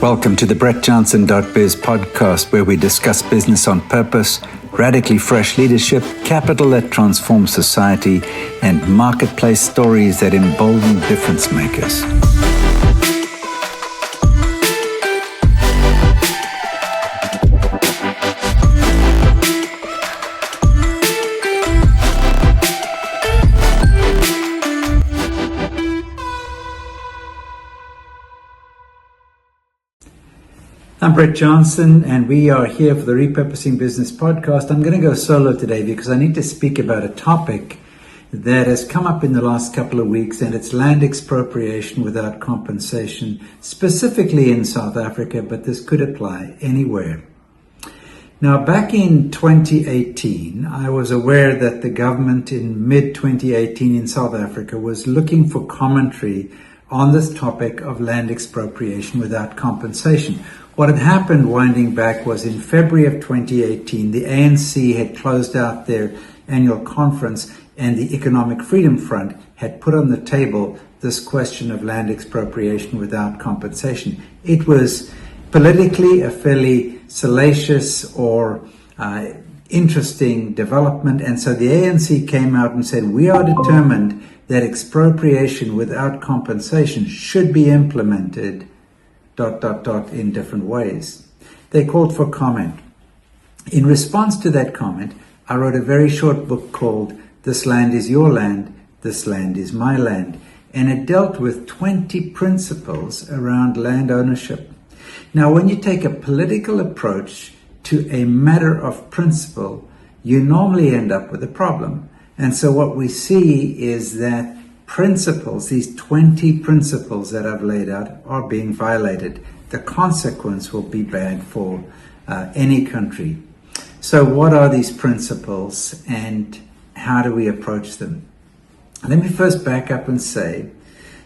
Welcome to the BrettJohnson.biz podcast, where we discuss business on purpose, radically fresh leadership, capital that transforms society, and marketplace stories that embolden difference makers. I'm Brett Johnson, and we are here for the Repurposing Business podcast. I'm going to go solo today because I need to speak about a topic that has come up in the last couple of weeks, and it's land expropriation without compensation, specifically in South Africa, but this could apply anywhere. Now, back in 2018, I was aware that the government in mid-2018 in South Africa was looking for commentary on this topic of land expropriation without compensation. What had happened, winding back, was in February of 2018, the ANC had closed out their annual conference, and the Economic Freedom Front had put on the table this question of land expropriation without compensation. It was politically a fairly salacious or interesting development, and so the ANC came out and said, we are determined that expropriation without compensation should be implemented in different ways. They called for comment. In response to that comment, I wrote a very short book called This Land is Your Land, This Land is My Land, and it dealt with 20 principles around land ownership. Now, when you take a political approach to a matter of principle, you normally end up with a problem. And so what we see is that principles, these 20 principles that I've laid out, are being violated. The consequence will be bad for any country. So what are these principles and how do we approach them? Let me first back up and say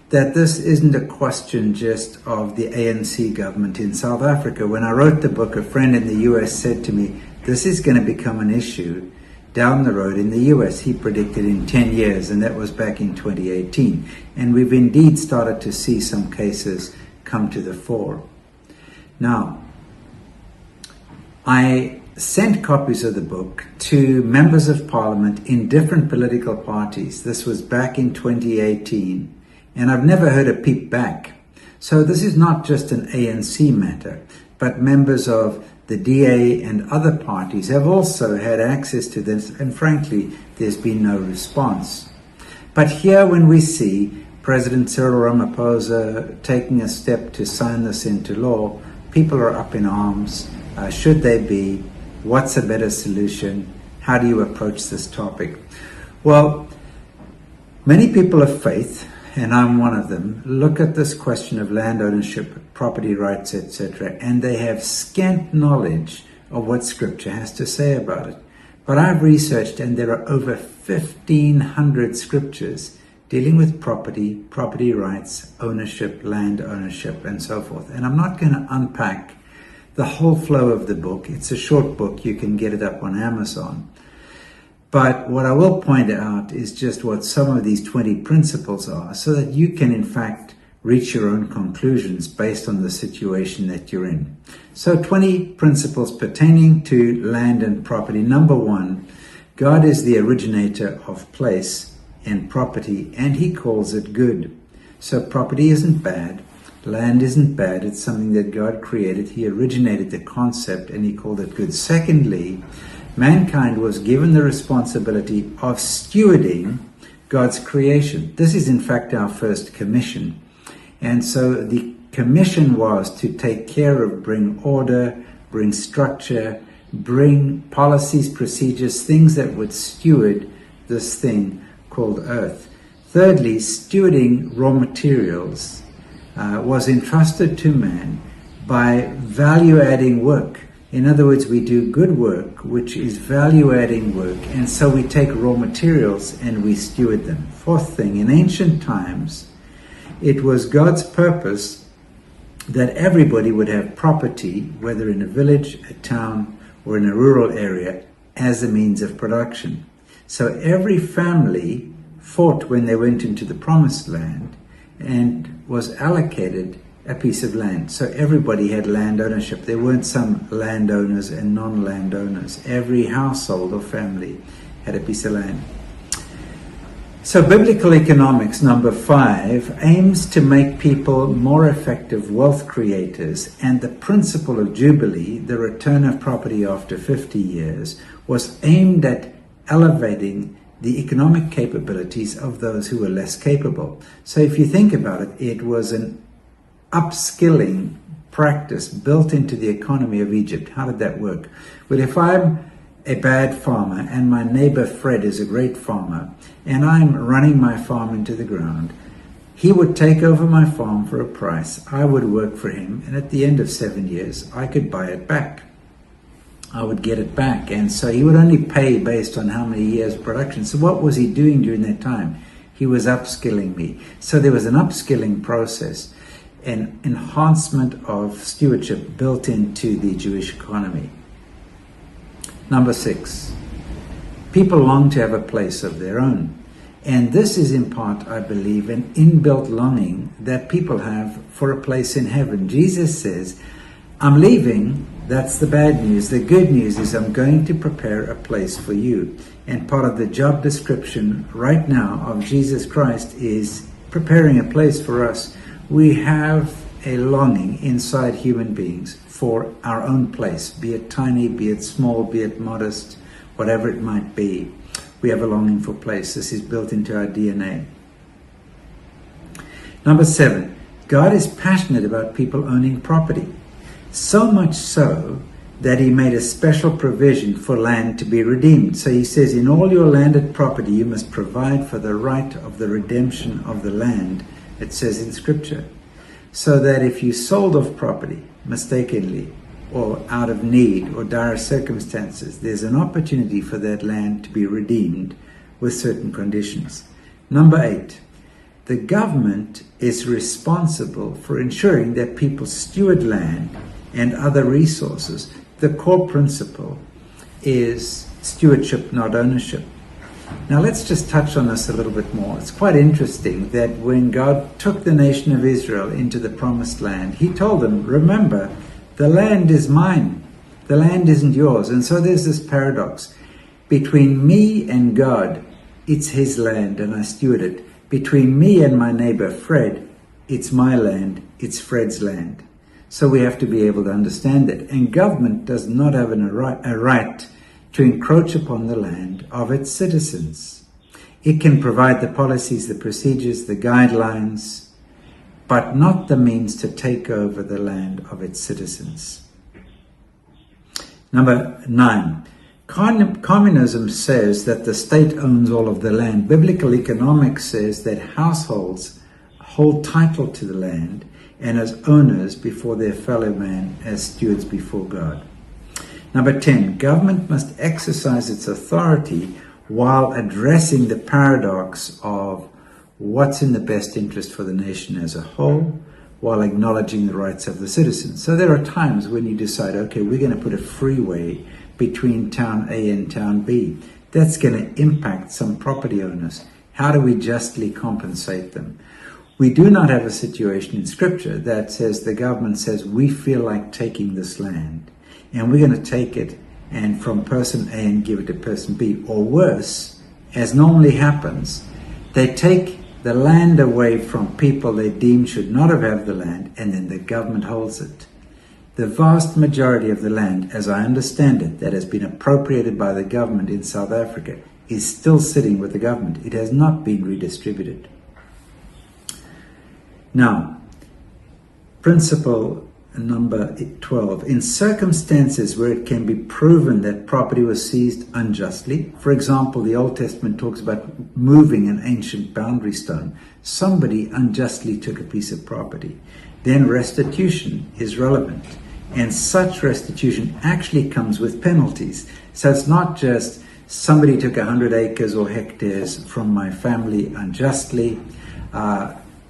that this isn't a question just of the ANC government in South Africa. When I wrote the book, a friend in the US said to me, this is going to become an issue down the road in the US. He predicted in 10 years, and that was back in 2018. And we've indeed started to see some cases come to the fore. Now, I sent copies of the book to members of parliament in different political parties. This was back in 2018, and I've never heard a peep back. So this is not just an ANC matter, but members of the DA and other parties have also had access to this, and frankly, there's been no response. But here, when we see President Cyril Ramaphosa taking a step to sign this into law, people are up in arms. Should they be? What's a better solution? How do you approach this topic? Well, many people of faith, and I'm one of them, look at this question of land ownership, property rights, etc., and they have scant knowledge of what Scripture has to say about it. But I've researched, and there are over 1,500 scriptures dealing with property, property rights, ownership, land ownership, and so forth. And I'm not going to unpack the whole flow of the book. It's a short book. You can get it up on Amazon. But what I will point out is just what some of these 20 principles are, so that you can, in fact, reach your own conclusions based on the situation that you're in. So 20 principles pertaining to land and property. Number one, God is the originator of place and property, and he calls it good. So property isn't bad. Land isn't bad. It's something that God created. He originated the concept, and he called it good. Secondly, mankind was given the responsibility of stewarding God's creation. This is, in fact, our first commission. And so the commission was to take care of, bring order, bring structure, bring policies, procedures, things that would steward this thing called earth. Thirdly, stewarding raw materials was entrusted to man by value-adding work. In other words, we do good work, which is value-adding work, and so we take raw materials and we steward them. Fourth thing, in ancient times, it was God's purpose that everybody would have property, whether in a village, a town, or in a rural area, as a means of production. So every family fought when they went into the promised land and was allocated a piece of land. So everybody had land ownership. There weren't some landowners and non-landowners. Every household or family had a piece of land. So biblical economics, number 5, aims to make people more effective wealth creators, and the principle of Jubilee, the return of property after 50 years, was aimed at elevating the economic capabilities of those who were less capable. So if you think about it, it was an upskilling practice built into the economy of Egypt. How did that work? Well, if I'm a bad farmer and my neighbor Fred is a great farmer and I'm running my farm into the ground, he would take over my farm for a price. I would work for him, and at the end of 7 years I could buy it back. I would get it back, and so he would only pay based on how many years of production. So what was he doing during that time? He was upskilling me. So there was an upskilling process, an enhancement of stewardship built into the Jewish economy. Number 6, people long to have a place of their own. And this is in part, I believe, an inbuilt longing that people have for a place in heaven. Jesus says, I'm leaving. That's the bad news. The good news is I'm going to prepare a place for you. And part of the job description right now of Jesus Christ is preparing a place for us. We have a longing inside human beings for our own place, be it tiny, be it small, be it modest, whatever it might be. We have a longing for place. This is built into our DNA. Number 7, God is passionate about people owning property. So much so that he made a special provision for land to be redeemed. So he says, in all your landed property, you must provide for the right of the redemption of the land, it says in Scripture. So that if you sold off property mistakenly or out of need or dire circumstances, there's an opportunity for that land to be redeemed with certain conditions. Number 8, the government is responsible for ensuring that people steward land and other resources. The core principle is stewardship, not ownership. Now let's just touch on this a little bit more. It's quite interesting that when God took the nation of Israel into the promised land, he told them, remember, the land is mine. The land isn't yours. And so there's this paradox. Between me and God, it's his land and I steward it. Between me and my neighbor Fred, it's my land, it's Fred's land. So we have to be able to understand that. And government does not have a right to encroach upon the land of its citizens. It can provide the policies, the procedures, the guidelines, but not the means to take over the land of its citizens. Number 9, communism says that the state owns all of the land. Biblical economics says that households hold title to the land and as owners before their fellow man, as stewards before God. Number 10, government must exercise its authority while addressing the paradox of what's in the best interest for the nation as a whole, while acknowledging the rights of the citizens. So there are times when you decide, okay, we're going to put a freeway between town A and town B. That's going to impact some property owners. How do we justly compensate them? We do not have a situation in Scripture that says the government says, we feel like taking this land and we're going to take it and from person A and give it to person B. Or worse, as normally happens, they take the land away from people they deem should not have had the land, and then the government holds it. The vast majority of the land, as I understand it, that has been appropriated by the government in South Africa is still sitting with the government. It has not been redistributed. Now, principle number 12. In circumstances where it can be proven that property was seized unjustly, for example, the Old Testament talks about moving an ancient boundary stone. Somebody unjustly took a piece of property. Then restitution is relevant. And such restitution actually comes with penalties. So it's not just somebody took 100 acres or hectares from my family unjustly,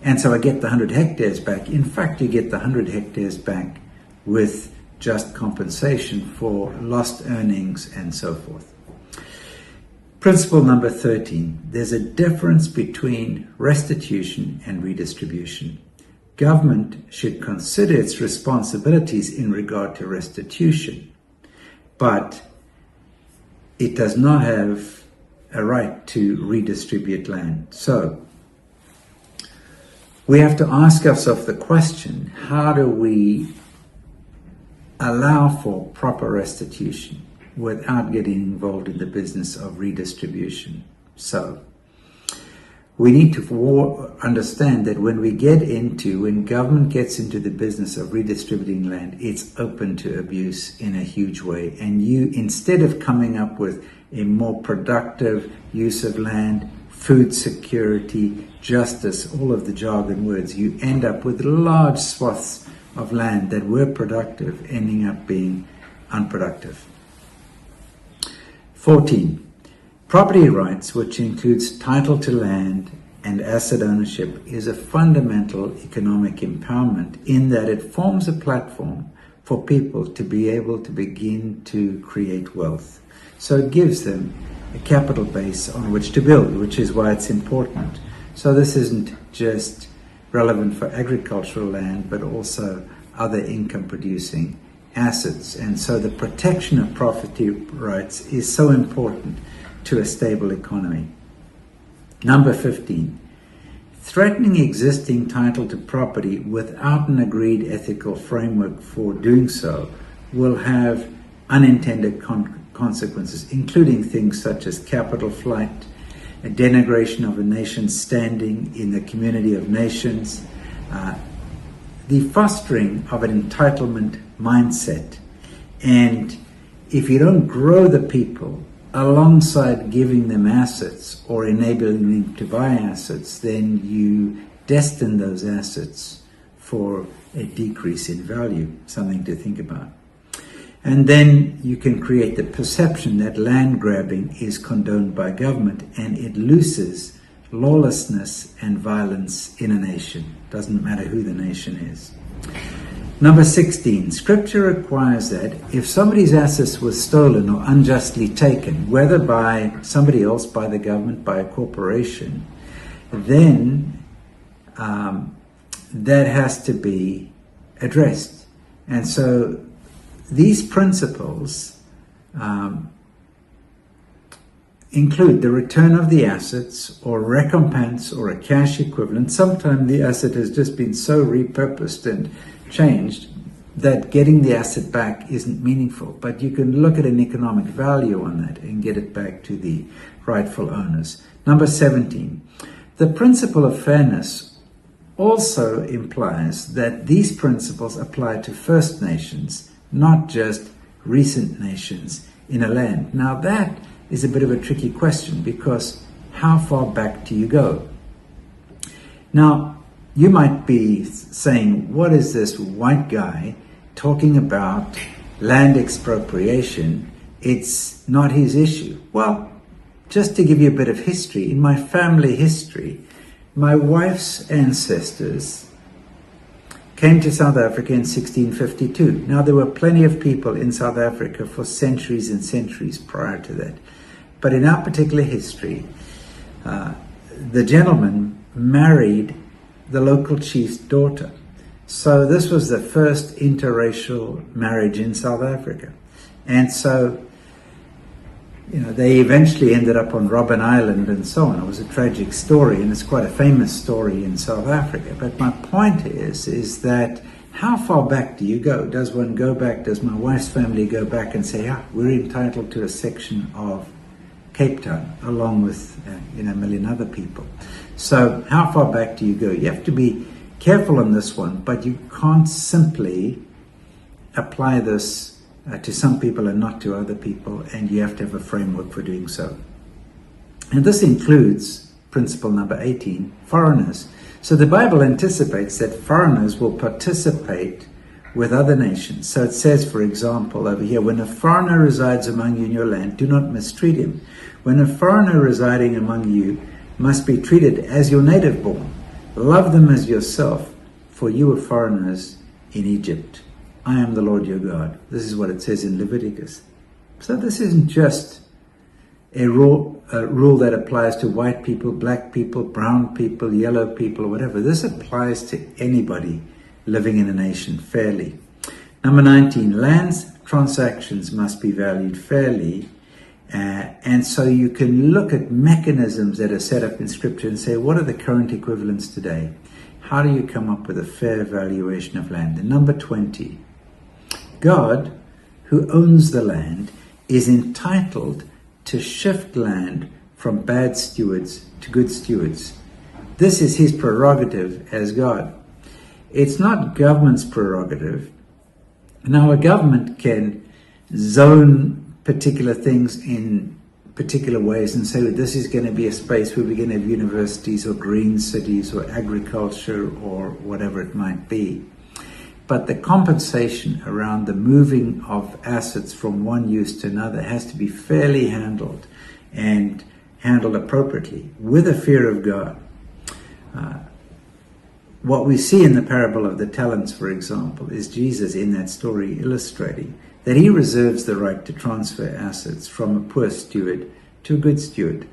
and so I get the 100 hectares back. In fact, you get the 100 hectares back with just compensation for lost earnings and so forth. Principle number 13. There's a difference between restitution and redistribution. government should consider its responsibilities in regard to restitution, but it does not have a right to redistribute land. So we have to ask ourselves the question, how do we allow for proper restitution without getting involved in the business of redistribution? So we need to understand that when government gets into the business of redistributing land, it's open to abuse in a huge way. And you, instead of coming up with a more productive use of land, food security, justice, all of the jargon words, you end up with large swaths of land that were productive ending up being unproductive. 14. Property rights, which includes title to land and asset ownership, is a fundamental economic empowerment in that it forms a platform for people to be able to begin to create wealth. So it gives them a capital base on which to build, which is why it's important. So this isn't just relevant for agricultural land, but also other income producing assets. And so the protection of property rights is so important to a stable economy. Number 15, threatening existing title to property without an agreed ethical framework for doing so will have unintended consequences, including things such as capital flight, a denigration of a nation's standing in the community of nations, the fostering of an entitlement mindset. And if you don't grow the people alongside giving them assets or enabling them to buy assets, then you destine those assets for a decrease in value, something to think about. And then you can create the perception that land grabbing is condoned by government, and it looses lawlessness and violence in a nation. Doesn't matter who the nation is. Number 16, Scripture requires that if somebody's assets were stolen or unjustly taken, whether by somebody else, by the government, by a corporation, then that has to be addressed. And so these principles include the return of the assets or recompense or a cash equivalent. Sometimes the asset has just been so repurposed and changed that getting the asset back isn't meaningful, but you can look at an economic value on that and get it back to the rightful owners. Number 17, the principle of fairness also implies that these principles apply to First Nations, not just recent nations in a land. Now that is a bit of a tricky question, because how far back do you go? Now, you might be saying, what is this white guy talking about land expropriation? It's not his issue. Well, just to give you a bit of history, in my family history, my wife's ancestors came to South Africa in 1652. Now, there were plenty of people in South Africa for centuries and centuries prior to that. But in our particular history, the gentleman married the local chief's daughter. So this was the first interracial marriage in South Africa. And so, they eventually ended up on Robben Island and so on. It was a tragic story, and it's quite a famous story in South Africa. But my point is that how far back do you go? Does one go back? Does my wife's family go back and say, we're entitled to a section of Cape Town, along with a million other people? So how far back do you go? You have to be careful on this one, but you can't simply apply this to some people and not to other people, and you have to have a framework for doing so. And this includes principle number 18, foreigners. So the Bible anticipates that foreigners will participate with other nations. So it says, for example, over here, when a foreigner resides among you in your land, do not mistreat him. When a foreigner residing among you must be treated as your native born. Love them as yourself, for you were foreigners in Egypt. I am the Lord your God. This is what it says in Leviticus. So this isn't just a rule that applies to white people, black people, brown people, yellow people, whatever. This applies to anybody living in a nation fairly. Number 19, lands transactions must be valued fairly. And so you can look at mechanisms that are set up in Scripture and say, what are the current equivalents today? How do you come up with a fair valuation of land? And number 20, God, who owns the land, is entitled to shift land from bad stewards to good stewards. This is his prerogative as God. It's not government's prerogative. Now, a government can zone particular things in particular ways and say that this is going to be a space where we're going to have universities or green cities or agriculture or whatever it might be. But the compensation around the moving of assets from one use to another has to be fairly handled and handled appropriately with a fear of God. What we see in the parable of the talents, for example, is Jesus in that story illustrating that he reserves the right to transfer assets from a poor steward to a good steward.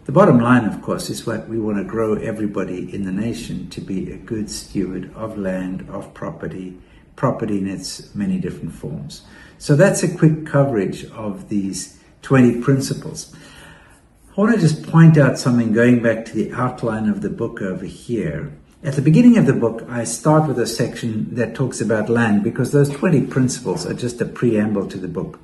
The bottom line, of course, is what we want to grow everybody in the nation to be a good steward of land, of property in its many different forms. So that's a quick coverage of these 20 principles. I want to just point out something going back to the outline of the book over here. At the beginning of the book, I start with a section that talks about land because those 20 principles are just a preamble to the book.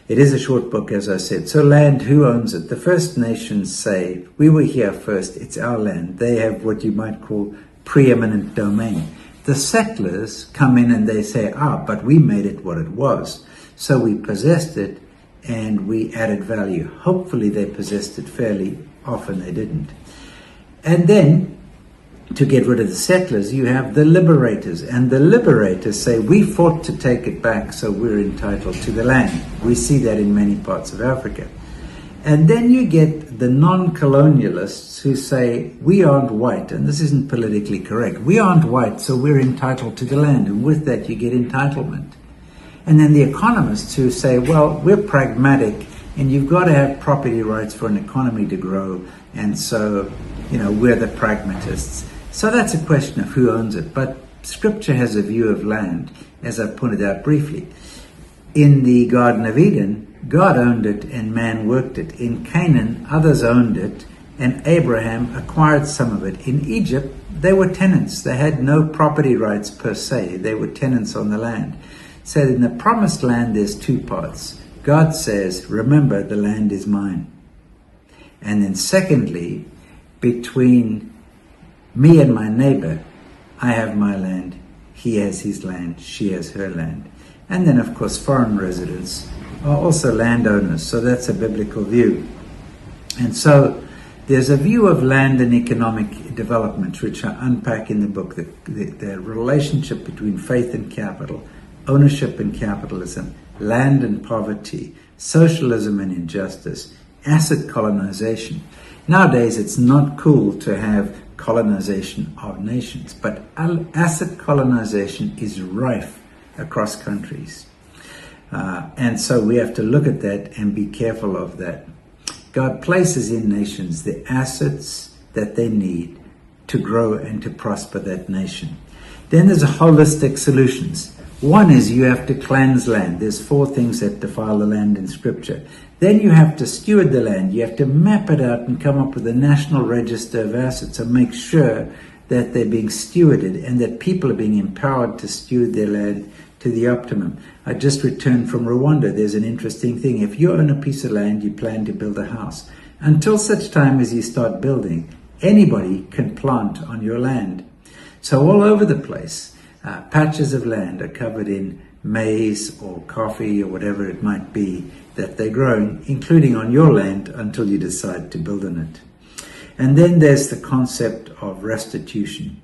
It is a short book, as I said. So land, who owns it? The First Nations say, we were here first, it's our land. They have what you might call preeminent domain. The settlers come in and they say, but we made it what it was. So we possessed it and we added value. Hopefully they possessed it fairly. Often they didn't. And then, to get rid of the settlers, you have the liberators. And the liberators say, we fought to take it back, so we're entitled to the land. We see that in many parts of Africa. And then you get the non-colonialists who say, we aren't white, and this isn't politically correct. We aren't white, so we're entitled to the land. And with that, you get entitlement. And then the economists who say, well, we're pragmatic, and you've got to have property rights for an economy to grow. And so, we're the pragmatists. So that's a question of who owns it. But Scripture has a view of land, as I pointed out briefly. In the Garden of Eden, God owned it and man worked it. In Canaan, others owned it and Abraham acquired some of it. In Egypt, they were tenants. They had no property rights per se. They were tenants on the land. So in the promised land, there's two parts. God says, remember, the land is mine. And then secondly, between me and my neighbor, I have my land, he has his land, she has her land. And then, of course, foreign residents are also landowners, so that's a biblical view. And so there's a view of land and economic development, which I unpack in the book, the relationship between faith and capital, ownership and capitalism, land and poverty, socialism and injustice, asset colonization. Nowadays, it's not cool to have colonization of nations, but asset colonization is rife across countries. And so we have to look at that and be careful of that. God places in nations the assets that they need to grow and to prosper that nation. Then there's holistic solutions. One is you have to cleanse land. There's 4 things that defile the land in Scripture. Then you have to steward the land. You have to map it out and come up with a national register of assets and make sure that they're being stewarded and that people are being empowered to steward their land to the optimum. I just returned from Rwanda. There's an interesting thing. If you own a piece of land, you plan to build a house. Until such time as you start building, anybody can plant on your land. So all over the place, patches of land are covered in maize or coffee or whatever it might be that they're growing, including on your land, until you decide to build on it. And then there's the concept of restitution,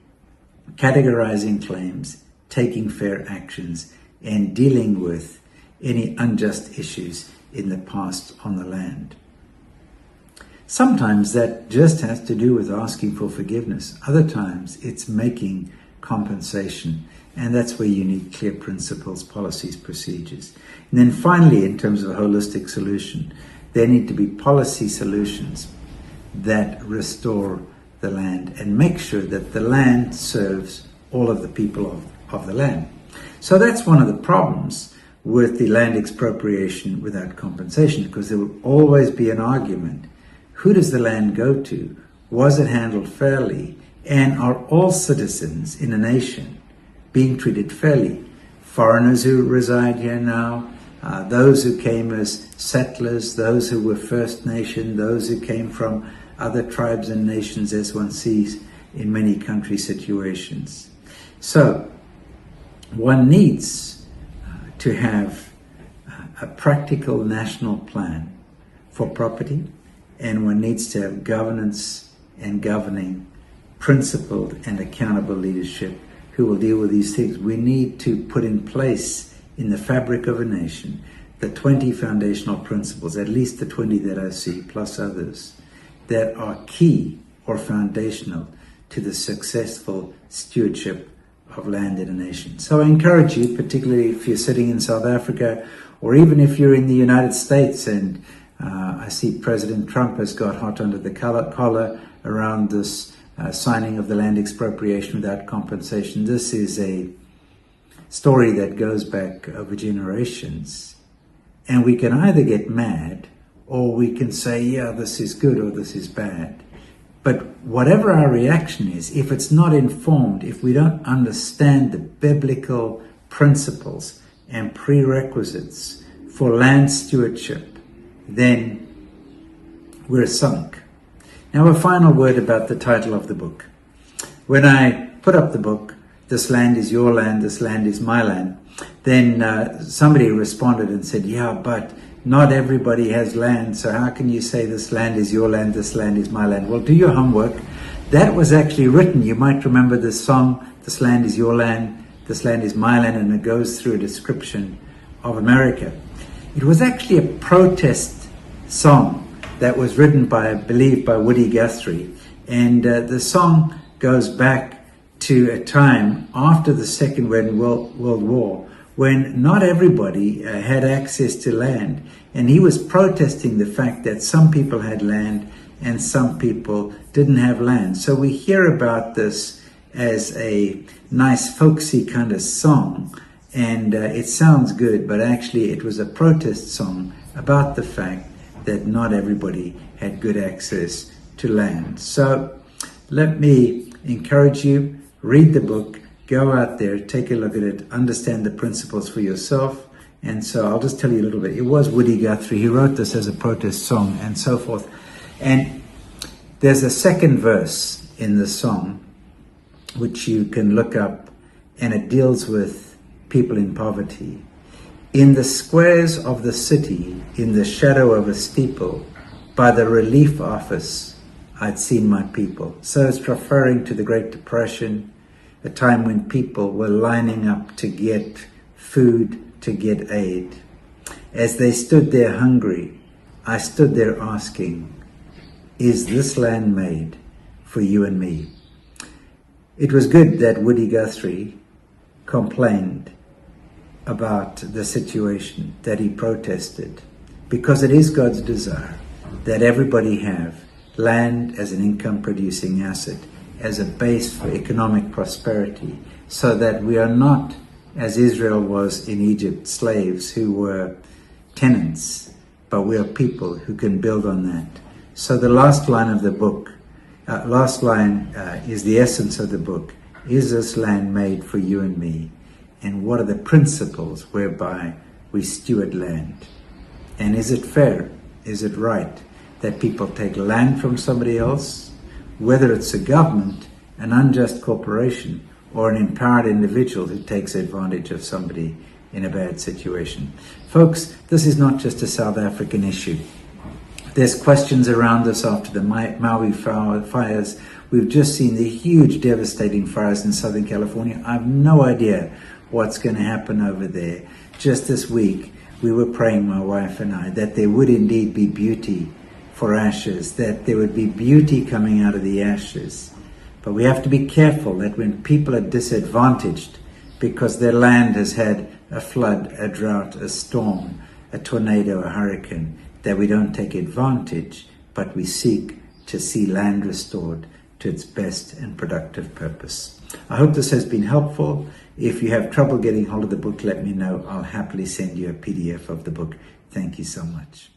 categorizing claims, taking fair actions, and dealing with any unjust issues in the past on the land. Sometimes that just has to do with asking for forgiveness. Other times it's making compensation. And that's where you need clear principles, policies, procedures. And then finally, in terms of a holistic solution, there need to be policy solutions that restore the land and make sure that the land serves all of the people of the land. So that's one of the problems with the land expropriation without compensation, because there will always be an argument. Who does the land go to? Was it handled fairly? And are all citizens in a nation being treated fairly? Foreigners who reside here now, those who came as settlers, those who were First Nation, those who came from other tribes and nations, as one sees in many country situations. So one needs to have a practical national plan for property, and one needs to have governance and governing, principled and accountable leadership who will deal with these things. We need to put in place in the fabric of a nation the 20 foundational principles, at least the 20 that I see, plus others, that are key or foundational to the successful stewardship of land in a nation. So I encourage you, particularly if you're sitting in South Africa, or even if you're in the United States, and I see President Trump has got hot under the collar around this signing of the land expropriation without compensation. This is a story that goes back over generations. And we can either get mad, or we can say, yeah, this is good or this is bad. But whatever our reaction is, if it's not informed, if we don't understand the biblical principles and prerequisites for land stewardship, then we're sunk. Now, a final word about the title of the book. When I put up the book, This Land is Your Land, This Land is My Land, then somebody responded and said, yeah, but not everybody has land, so how can you say this land is your land, this land is my land? Well, do your homework. That was actually written. You might remember this song, This Land is Your Land, This Land is My Land, and it goes through a description of America. It was actually a protest song that was written by, I believe, by Woody Guthrie. And the song goes back to a time after the Second World War, when not everybody had access to land. And he was protesting the fact that some people had land and some people didn't have land. So we hear about this as a nice folksy kind of song, and it sounds good, but actually it was a protest song about the fact that not everybody had good access to land. So let me encourage you, read the book, go out there, take a look at it, understand the principles for yourself. And so I'll just tell you a little bit. It was Woody Guthrie. He wrote this as a protest song and so forth. And there's a second verse in the song which you can look up, and it deals with people in poverty. In the squares of the city, in the shadow of a steeple, by the relief office, I'd seen my people. So it's referring to the Great Depression, a time when people were lining up to get food, to get aid. As they stood there hungry, I stood there asking, is this land made for you and me? It was good that Woody Guthrie complained about the situation, that he protested, because it is God's desire that everybody have land as an income producing asset, as a base for economic prosperity, so that we are not, as Israel was in Egypt, slaves who were tenants, but we are people who can build on that. So the last line of the book, is the essence of the book. Is this land made for you and me? And what are the principles whereby we steward land? And is it fair? Is it right that people take land from somebody else, whether it's a government, an unjust corporation, or an empowered individual who takes advantage of somebody in a bad situation? Folks, this is not just a South African issue. There's questions around this after the Maui fires. We've just seen the huge devastating fires in Southern California. I have no idea what's going to happen over there. Just this week, we were praying, my wife and I, that there would indeed be beauty for ashes, that there would be beauty coming out of the ashes. But we have to be careful that when people are disadvantaged because their land has had a flood, a drought, a storm, a tornado, a hurricane, that we don't take advantage, but we seek to see land restored to its best and productive purpose. I hope this has been helpful. If you have trouble getting hold of the book, let me know. I'll happily send you a PDF of the book. Thank you so much.